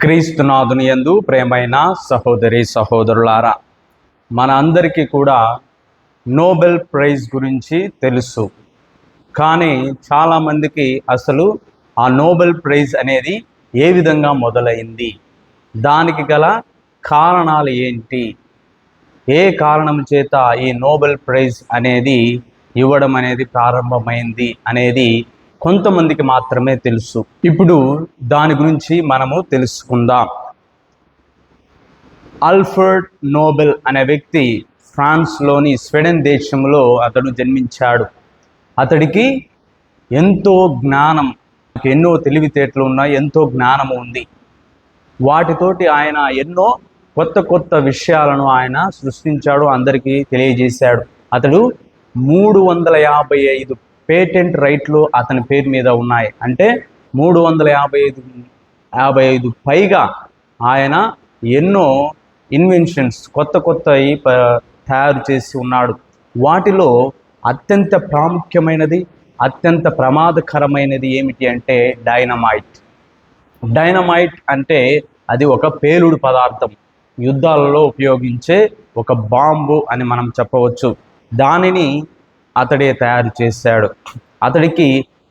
క్రీస్తునాథుని యందు ప్రేమైన సహోదరి సహోదరులారా, మన అందరికీ కూడా నోబెల్ ప్రైజ్ గురించి తెలుసు. కానీ చాలామందికి అసలు ఆ నోబెల్ ప్రైజ్ అనేది ఏ విధంగా మొదలైంది, దానికి గల కారణాలు ఏంటి, ఏ కారణం చేత ఈ నోబెల్ ప్రైజ్ అనేది ఇవ్వడం అనేది ప్రారంభమైంది అనేది కొంతమందికి మాత్రమే తెలుసు. ఇప్పుడు దాని గురించి మనము తెలుసుకుందాం. ఆల్ఫ్రెడ్ నోబెల్ అనే వ్యక్తి ఫ్రాన్స్లోని స్వీడన్ దేశంలో అతడు జన్మించాడు. అతడికి ఎంతో జ్ఞానం, ఎన్నో తెలివితేటలు ఉన్నాయి, ఎంతో జ్ఞానము ఉంది. వాటితోటి ఆయన ఎన్నో కొత్త కొత్త విషయాలను ఆయన సృష్టించాడు, అందరికీ తెలియజేశాడు. అతడు 355 పేటెంట్ రైట్లు అతని పేరు మీద ఉన్నాయి. అంటే 355 పైగా ఆయన ఎన్నో ఇన్వెన్షన్స్ కొత్త కొత్తవి తయారు చేసి ఉన్నాడు. వాటిలో అత్యంత ప్రాముఖ్యమైనది, అత్యంత ప్రమాదకరమైనది ఏమిటి అంటే డైనమైట్. డైనమైట్ అంటే అది ఒక పేలుడు పదార్థం, యుద్ధాలలో ఉపయోగించే ఒక బాంబు అని మనం చెప్పవచ్చు. దానిని అతడే తయారు చేశాడు. అతడికి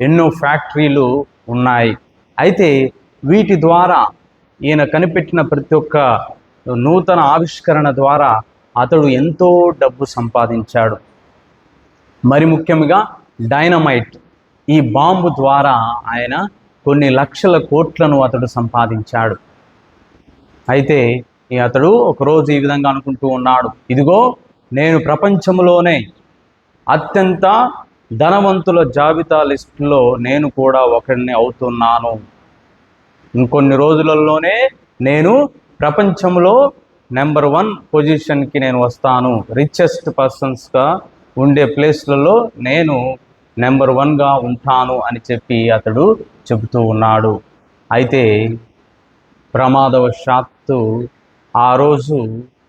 ఎన్నో ఫ్యాక్టరీలు ఉన్నాయి. అయితే వీటి ద్వారా ఈయన కనిపెట్టిన ప్రతి ఒక్క నూతన ఆవిష్కరణ ద్వారా అతడు ఎంతో డబ్బు సంపాదించాడు. మరి ముఖ్యంగా డైనమైట్, ఈ బాంబు ద్వారా ఆయన కొన్ని లక్షల కోట్లను అతడు సంపాదించాడు. అయితే అతడు ఒకరోజు ఈ విధంగా అనుకుంటూ ఉన్నాడు, ఇదిగో నేను ప్రపంచంలోనే అత్యంత ధనవంతుల జాబితా లిస్టులో నేను కూడా ఒకరిని అవుతున్నాను. ఇంకొన్ని రోజులలోనే నేను ప్రపంచంలో నెంబర్ 1 పొజిషన్కి నేను వస్తాను. రిచెస్ట్ పర్సన్స్గా ఉండే ప్లేస్లలో నేను నెంబర్ 1గా ఉంటాను అని చెప్పి అతడు చెబుతూ ఉన్నాడు. అయితే ప్రమాదవశాత్తు ఆ రోజు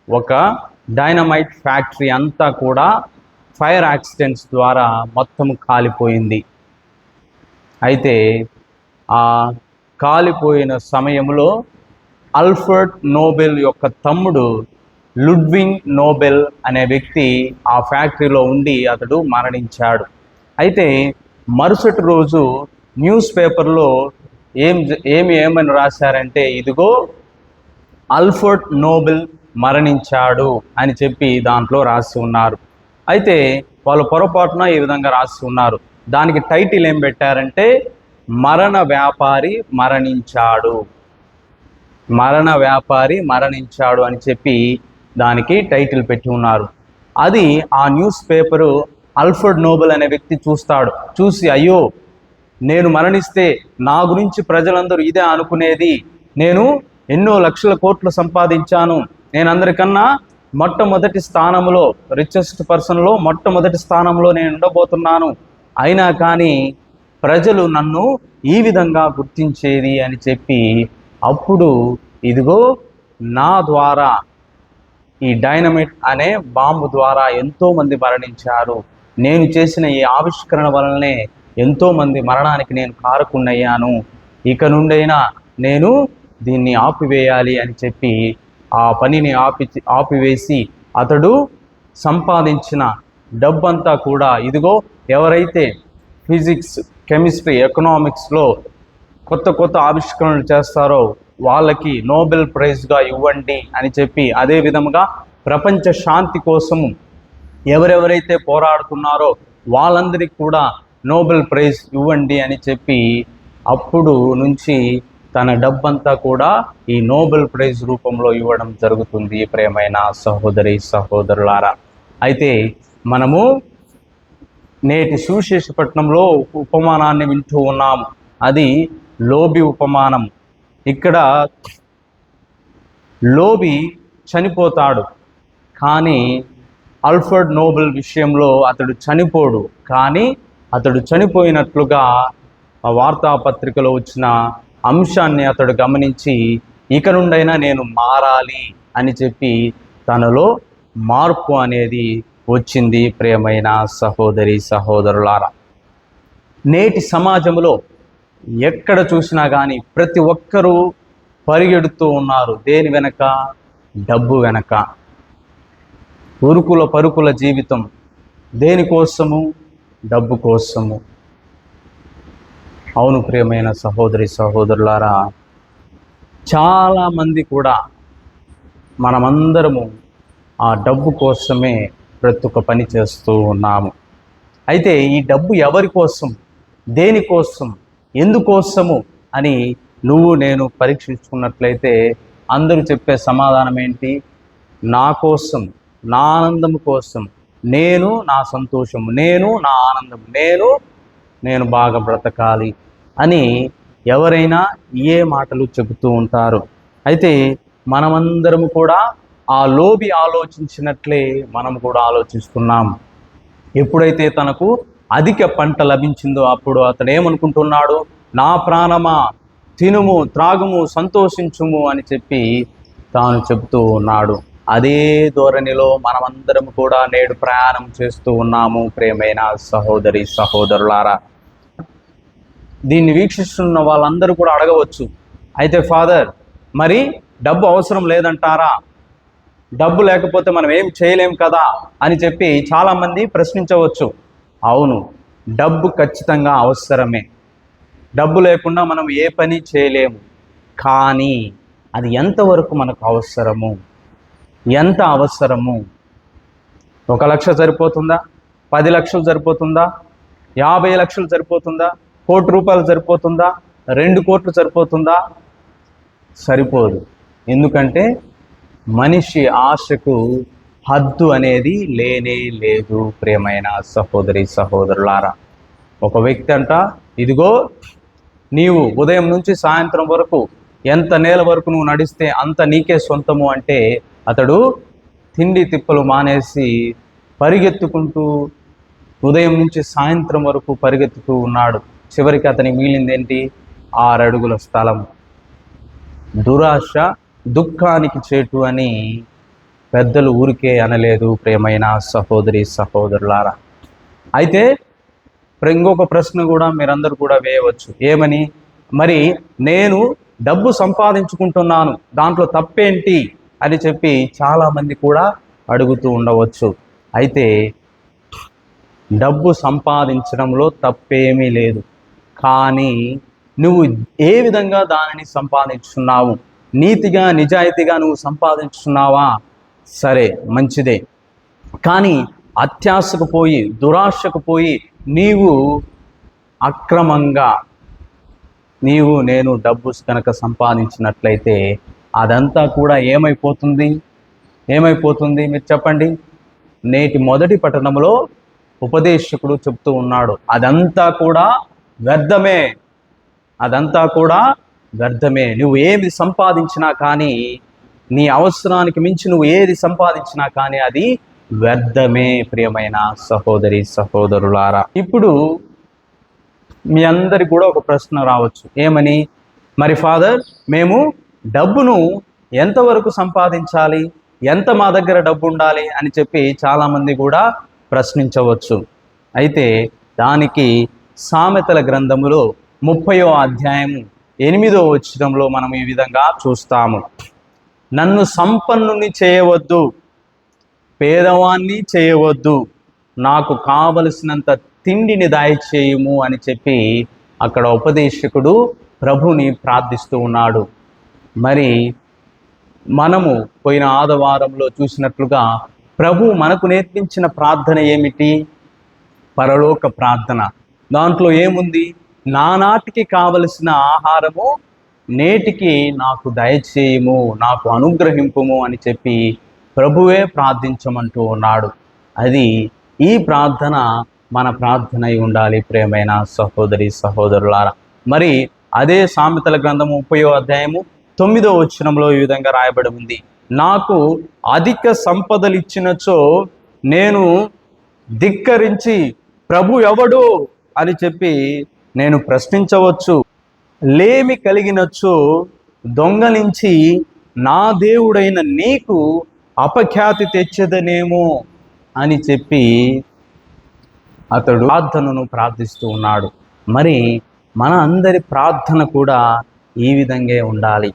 ఒక డైనమైట్ ఫ్యాక్టరీ అంతా కూడా ఫైర్ యాక్సిడెంట్స్ ద్వారా మొత్తం కాలిపోయింది. అయితే ఆ కాలిపోయిన సమయంలో ఆల్ఫ్రెడ్ నోబెల్ యొక్క తమ్ముడు లుడ్విగ్ నోబెల్ అనే వ్యక్తి ఆ ఫ్యాక్టరీలో ఉండి అతడు మరణించాడు. అయితే మరుసటి రోజు న్యూస్ పేపర్లో ఏమని రాశారంటే, ఇదిగో ఆల్ఫ్రెడ్ నోబెల్ మరణించాడు అని చెప్పి దాంట్లో రాసి ఉన్నారు. అయితే వాళ్ళు పొరపాటున ఈ విధంగా రాసి ఉన్నారు. దానికి టైటిల్ ఏం పెట్టారంటే, మరణ వ్యాపారి మరణించాడు, మరణ వ్యాపారి మరణించాడు అని చెప్పి దానికి టైటిల్ పెట్టి ఉన్నారు. అది ఆ న్యూస్ పేపరు ఆల్ఫ్రెడ్ నోబెల్ అనే వ్యక్తి చూసి అయ్యో, నేను మరణిస్తే నా గురించి ప్రజలందరూ ఇదే అనుకునేది, నేను ఎన్నో లక్షల కోట్లు సంపాదించాను, నేను అందరికన్నా మొట్టమొదటి స్థానంలో, రిచెస్ట్ పర్సన్లో మొట్టమొదటి స్థానంలో నేను ఉండబోతున్నాను, అయినా కానీ ప్రజలు నన్ను ఈ విధంగా గుర్తించేది అని చెప్పి అప్పుడు ఇదిగో నా ద్వారా, ఈ డైనమైట్ అనే బాంబు ద్వారా ఎంతోమంది మరణించారు, నేను చేసిన ఈ ఆవిష్కరణ వలనే ఎంతోమంది మరణానికి నేను కారకున్నయ్యాను, ఇక నుండైనా నేను దీన్ని ఆపివేయాలి అని చెప్పి ఆ పనిని ఆపివేసి అతడు సంపాదించిన డబ్బంతా కూడా ఇదిగో ఎవరైతే ఫిజిక్స్, కెమిస్ట్రీ, ఎకనామిక్స్లో కొత్త కొత్త ఆవిష్కరణలు చేస్తారో వాళ్ళకి నోబెల్ ప్రైజ్గా ఇవ్వండి అని చెప్పి, అదే విధముగా ప్రపంచ శాంతి కోసం ఎవరెవరైతే పోరాడుతున్నారో వాళ్ళందరికీ కూడా నోబెల్ ప్రైజ్ ఇవ్వండి అని చెప్పి అప్పుడు నుంచి తన డబ్బంతా కూడా ఈ నోబెల్ ప్రైజ్ రూపంలో ఇవ్వడం జరుగుతుంది. ప్రియమైన సహోదరి సహోదరులారా, అయితే మనము నేటి సువిశేషపట్నంలో ఉపమానాన్ని వింటూ ఉన్నాము. అది లోబి ఉపమానం. ఇక్కడ లోబి చనిపోతాడు, కానీ ఆల్ఫ్రెడ్ నోబెల్ విషయంలో అతడు చనిపోడు. కానీ అతడు చనిపోయినట్లుగా ఆ వార్తాపత్రికలో వచ్చిన అంశాన్ని అతడు గమనించి ఇక నుండైనా నేను మారాలి అని చెప్పి తనలో మార్పు అనేది వచ్చింది. ప్రియమైన సహోదరి సహోదరులారా, నేటి సమాజంలో ఎక్కడ చూసినా కానీ ప్రతి ఒక్కరూ పరిగెడుతూ ఉన్నారు. దేని వెనక? డబ్బు వెనక. ఉరుకుల పరుకుల జీవితం. దేనికోసము? డబ్బు కోసము. అవును ప్రియమైన సహోదరి సహోదరులారా, చాలామంది కూడా మనమందరము ఆ డబ్బు కోసమే ప్రతి ఒక్క పని చేస్తూ ఉన్నాము. అయితే ఈ డబ్బు ఎవరి కోసం, దేనికోసం, ఎందుకోసము అని నువ్వు నేను పరీక్షించుకున్నట్లయితే అందరూ చెప్పే సమాధానం ఏంటి? నా కోసం, నా ఆనందం కోసం, నేను నా సంతోషము, నేను నా ఆనందం, నేను బాగా బ్రతకాలి అని ఎవరైనా ఏ మాటలు చెబుతూ ఉంటారు. అయితే మనమందరము కూడా ఆ లోబి ఆలోచించినట్లే మనం కూడా ఆలోచిస్తున్నాం. ఎప్పుడైతే తనకు అధిక పంట లభించిందో అప్పుడు అతడు ఏమనుకుంటున్నాడు? నా ప్రాణమా, తినుము, త్రాగుము, సంతోషించుము అని చెప్పి తాను చెబుతూ ఉన్నాడు. అదే ధోరణిలో మనమందరం కూడా నేడు ప్రయాణం చేస్తూ ఉన్నాము ప్రియమైన సహోదరి సహోదరులారా. దీన్ని వీక్షిస్తున్న వాళ్ళందరూ కూడా అడగవచ్చు, అయితే ఫాదర్ మరి డబ్బు అవసరం లేదంటారా? డబ్బు లేకపోతే మనం ఏం చేయలేం కదా అని చెప్పి చాలామంది ప్రశ్నించవచ్చు. అవును, డబ్బు ఖచ్చితంగా అవసరమే. డబ్బు లేకుండా మనం ఏ పని చేయలేము. కానీ అది ఎంతవరకు మనకు అవసరము, ఎంత అవసరము? 1 లక్ష సరిపోతుందా? 10 లక్షలు సరిపోతుందా? 50 లక్షలు సరిపోతుందా? 1 కోటి రూపాయలు సరిపోతుందా? 2 కోట్లు సరిపోతుందా? సరిపోదు. ఎందుకంటే మనిషి ఆశకు హద్దు అనేది లేనే లేదు ప్రియమైన సహోదరి సహోదరులారా. ఒక వ్యక్తి అంట, ఇదిగో నీవు ఉదయం నుంచి సాయంత్రం వరకు ఎంత నేల వరకు నువ్వు నడిస్తే అంత నీకే సొంతము అంటే అతడు తిండి తిప్పలు మానేసి పరిగెత్తుకుంటూ ఉదయం నుంచి సాయంత్రం వరకు పరిగెత్తుతూ ఉన్నాడు. చివరికి అతనికి మిగిలిందేంటి? 6 అడుగుల స్థలం. దురాశ దుఃఖానికి చేటు అని పెద్దలు ఊరికే అనలేదు ప్రియమైన సహోదరి సహోదరులారా. అయితే ఇంకొక ప్రశ్న కూడా మీరందరూ కూడా వేయవచ్చు. ఏమని? మరి నేను డబ్బు సంపాదించుకుంటున్నాను, దాంట్లో తప్పేంటి అని చెప్పి చాలామంది కూడా అడుగుతూ ఉండవచ్చు. అయితే డబ్బు సంపాదించడంలో తప్పేమీ లేదు. కానీ నువ్వు ఏ విధంగా దానిని సంపాదించున్నావు? నీతిగా నిజాయితీగా నువ్వు సంపాదించున్నావా? సరే, మంచిదే. కానీ అత్యాశకు పోయి, దురాశకు పోయి నీవు అక్రమంగా నేను డబ్బు కనుక సంపాదించినట్లయితే అదంతా కూడా ఏమైపోతుంది? మీరు చెప్పండి. నేటి మొదటి పట్టణంలో ఉపదేశకుడు చెప్తూ ఉన్నాడు, అదంతా కూడా వ్యర్థమే. నువ్వు ఏది సంపాదించినా కానీ, నీ అవసరానికి మించి నువ్వు ఏది సంపాదించినా కానీ అది వ్యర్థమే ప్రియమైన సహోదరి సహోదరులారా. ఇప్పుడు మీ అందరికి కూడా ఒక ప్రశ్న రావచ్చు. ఏమని? మరి ఫాదర్, మేము డబ్బును ఎంతవరకు సంపాదించాలి, ఎంత మా దగ్గర డబ్బు ఉండాలి అని చెప్పి చాలామంది కూడా ప్రశ్నించవచ్చు. అయితే దానికి సామెతల గ్రంథములో 30వ అధ్యాయము 8వ వచనంలో మనం ఈ విధంగా చూస్తాము. నన్ను సంపన్నుని చేయవద్దు, పేదవాన్ని చేయవద్దు, నాకు కావలసినంత తిండిని దయచేయుము అని చెప్పి అక్కడ ఉపదేశకుడు ప్రభుని ప్రార్థిస్తూ ఉన్నాడు. మరి మనము పోయిన ఆదివారంలో చూసినట్లుగా ప్రభు మనకు నేర్పించిన ప్రార్థన ఏమిటి? పరలోక ప్రార్థన. దాంట్లో ఏముంది? నానాటికి కావలసిన ఆహారము నేటికి నాకు దయచేయము, నాకు అనుగ్రహింపుము అని చెప్పి ప్రభువే ప్రార్థించమంటూ ఉన్నాడు. అది ఈ ప్రార్థన మన ప్రార్థన అయి ఉండాలి ప్రియమైన సహోదరి సహోదరులారా. మరి అదే సామెతల గ్రంథము 30వ అధ్యాయము 9వ వచనంలో ఈ విధంగా రాయబడి ఉంది, నాకు అధిక సంపదలు ఇచ్చినచో నేను ధిక్కరించి ప్రభు ఎవడు అని చెప్పి నేను ప్రశ్నించవచ్చు. లేమి కలిగినచో దొంగలించి నా దేవుడైన నీకు అపఖ్యాతి తెచ్చదనేమో అని చెప్పి అతడు ప్రార్థనను ప్రార్థిస్తూ ఉన్నాడు. మరి మన అందరి ప్రార్థన కూడా ఈ విధంగా ఉండాలి.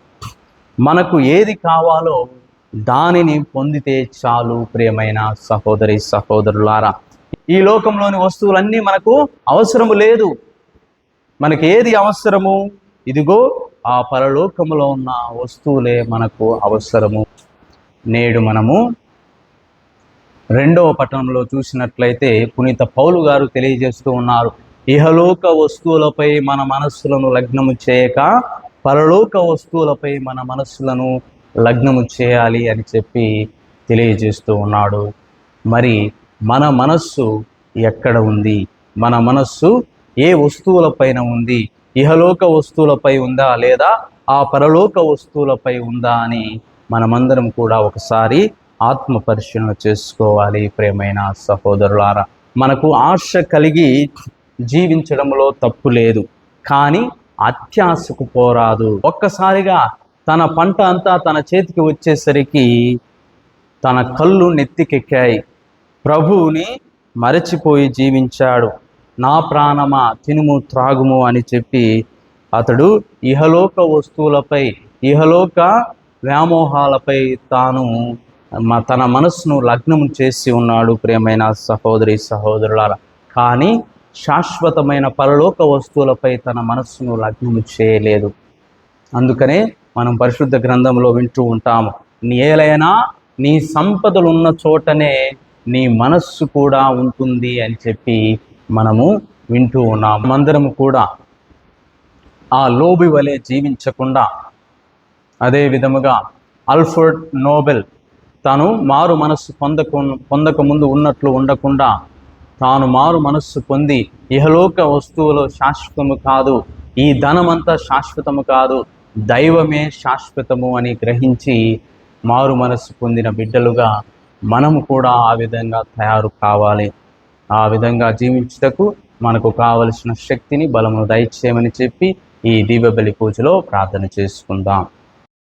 మనకు ఏది కావాలో దానిని పొందితే చాలు. ప్రియమైన సహోదరి సహోదరులారా, ఈ లోకంలోని వస్తువులన్నీ మనకు అవసరము లేదు. మనకి ఏది అవసరము? ఇదిగో ఆ పరలోకములో ఉన్న వస్తువులే మనకు అవసరము. నేడు మనము 2వ పట్టణంలో చూసినట్లయితే పునీత పౌలు గారు తెలియజేస్తూ ఉన్నారు, ఇహలోక వస్తువులపై మన మనస్సులను లగ్నము చేయక పరలోక వస్తువులపై మన మనస్సులను లగ్నము చేయాలి అని చెప్పి తెలియజేస్తూ ఉన్నాడు. మరి మన మనస్సు ఎక్కడ ఉంది? మన మనస్సు ఏ వస్తువులపైన ఉంది? ఇహలోక వస్తువులపై ఉందా, లేదా ఆ పరలోక వస్తువులపై ఉందా అని మనమందరం కూడా ఒకసారి ఆత్మ పరిశీలన చేసుకోవాలి. ప్రియమైన సహోదరులారా, మనకు ఆశ కలిగి జీవించడంలో తప్పు లేదు, కానీ అత్యాశకు పోరాదు. ఒక్కసారిగా తన పంట అంతా తన చేతికి వచ్చేసరికి తన కళ్ళు నెత్తికెక్కాయి. ప్రభువుని మరచిపోయి జీవించాడు. నా ప్రాణమా తినుము త్రాగుము అని చెప్పి అతడు ఇహలోక వస్తువులపై, ఇహలోక వ్యామోహాలపై తన మనస్సును లగ్నము చేసి ఉన్నాడు. ప్రియమైన సహోదరి సహోదరులారా, కానీ శాశ్వతమైన పరలోక వస్తువులపై తన మనస్సును లగ్నము చేయలేదు. అందుకనే మనం పరిశుద్ధ గ్రంథంలో వింటూ ఉంటాము, ఏలైనా నీ సంపదలు ఉన్న చోటనే నీ మనస్సు కూడా ఉంటుంది అని చెప్పి మనము వింటూ ఉన్నాము. అందరము కూడా ఆ లోబి వలె జీవించకుండా, అదే విధముగా ఆల్ఫ్రెడ్ నోబెల్ తాను మారు మనస్సు పొందక ముందు ఉన్నట్లు ఉండకుండా తాను మారు మనస్సు పొంది ఇహలోక వస్తువులు శాశ్వతము కాదు, ఈ ధనమంతా శాశ్వతము కాదు, దైవమే శాశ్వతము అని గ్రహించి మారు మనస్సు పొందిన బిడ్డలుగా మనము కూడా ఆ విధంగా తయారు కావాలి. ఆ విధంగా జీవించుటకు మనకు కావలసిన శక్తిని, బలమును దయచేయమని చెప్పి ఈ దీపబలి పూజలో ప్రార్థన చేసుకుందాం.